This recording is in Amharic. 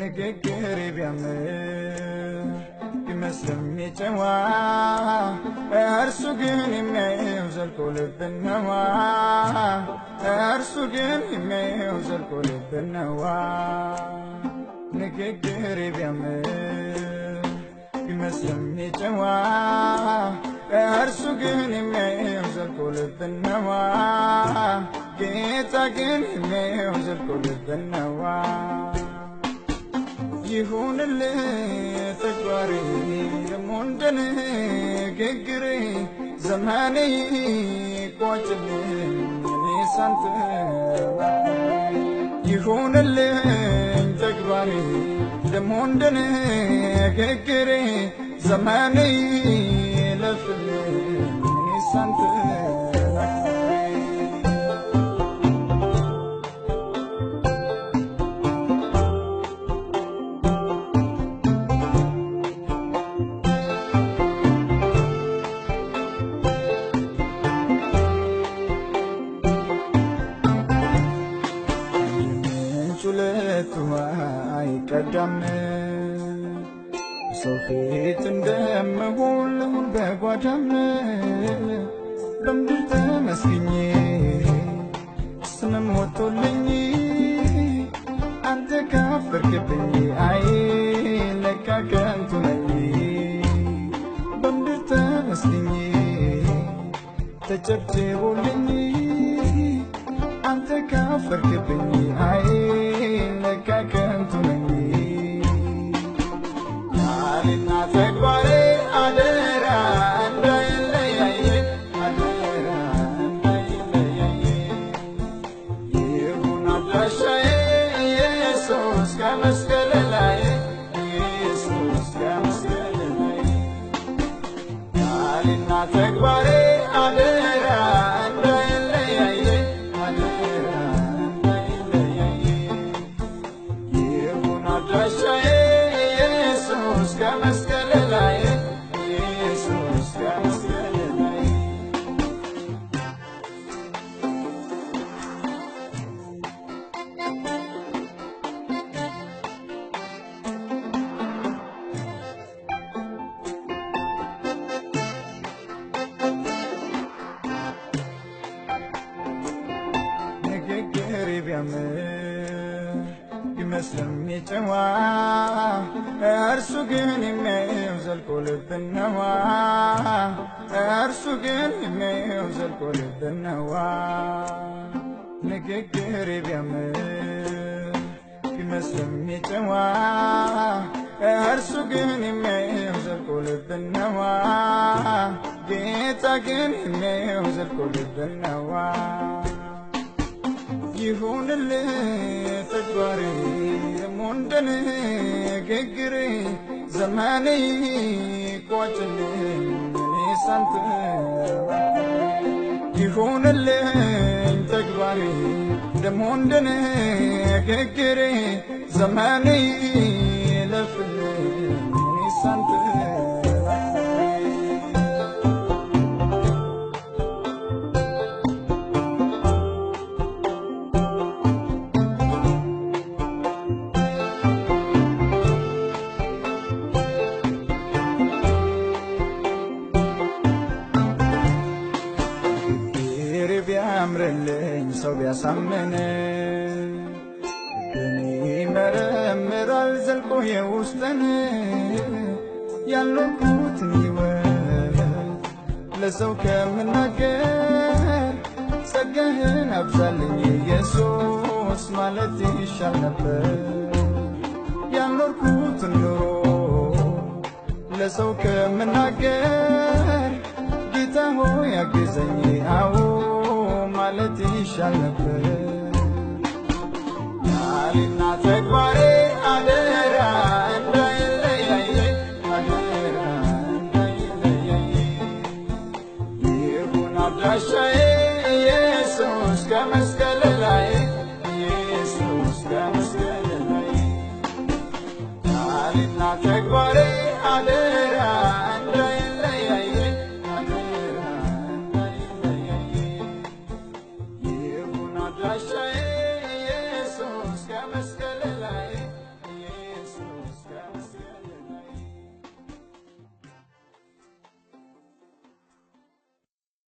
ንግግሬ ቢያምር ቢመስልም የጨዋ እርሱ ግን የሚያየው ዘልቆ ልብን ነዋ እርሱ ግን የሚያየው ዘልቆ ልብን ነዋ ንግግሬ ቢያምር ቢመስልም የጨዋ እርሱ ግን የሚያየው ዘልቆ ልብን ነዋ ጌታ ግን የሚያየው ዘልቆ ልብን ነዋ ይሁንልህ ተግባሬ ደሞ እንደ ንግግሬ ዘመኔ ይቋጭልኝ እኔስ አንተ ይሁንልህ ተግባሬ ደሞ እንደ ንግግሬ ዘመኔ ይለፍልኝ እኔስ አንተ አይቀዳም ሰው ፊት እንደምሆን ልሁን በጓዳም በምድር ተመስግኜ ስምም ወጥቶልኝ አንተ ካፈርክብኝ አይ ለካ ከንቱ ነኝ በምድር ተመስግኜ ተጨብጭቦልኝ አንተ ካፈርክብኝ አይ ለካ ከንቱ ነኝ ቃልና ተግባሬ አደራ እንዳይለያየ አደራ እንዳይለያየ ይሁን አድራሻዬ ኢየሱስ ከመስቀል ላይ ኢየሱስ ከመስቀል ላይ ቃልና ተግባሬ አደራ እንዳይለያየ አደራ እንዳይለያየ ይሁን አድራሻዬ ኢየሱስ ከመስቀል ላይ ኢየሱስ ከመስቀል ላይ ንግግሬ ቢያምር ቢመስልም የጨዋ እርሱ ግን የሚያየው ዘልቆ ልብን ነዋ እርሱ ግን የሚያየው ዘልቆ ልብን ነዋ ንግግሬ ቢያምር ቢመስልም የጨዋ እርሱ ግን የሚያየው ዘልቆ ልብን ነዋ ጌታ ግን የሚያየው ዘልቆ ልብን ነዋ ይሁንልህ ተግባሬ ደሞ እንደ ንግግሬ ዘመኔ ይቋጭልኝ እኔስ አንተ ይሁንልህ ተግባሬ ደሞ እንደ ንግግሬ ዘመኔ ይለፍልኝ እኔስ አንተ ቢያምርልኝ ሰው ቢያሳምን ግን ይመረምራል ዘልቆ የውስጥን ያልኖርኩትን ሕይወት ለሰው ከምናገር ጸጋህን አብዛልኝ ኢየሱስ ማለት ይሻል ነበር ያልኖርኩትን ኑሮ ለሰው ከምናገር ጌታ ሆይ አግዘኝ አዎ ማለት ይሻል ነበር ቃልና ተግባሬ አደራ እንዳይለያየ አደራ እንዳይለያየ ይሁን አድራሻዬ ኢየሱስ ከመስቀል ላይ ኢየሱስ ከመስቀል ላይ ቃልና ተግባሬ አደራ እንዳይለያየ አደራ እንዳይለያየ ይሁን አድራሻዬ ኢየሱስ ከመስቀል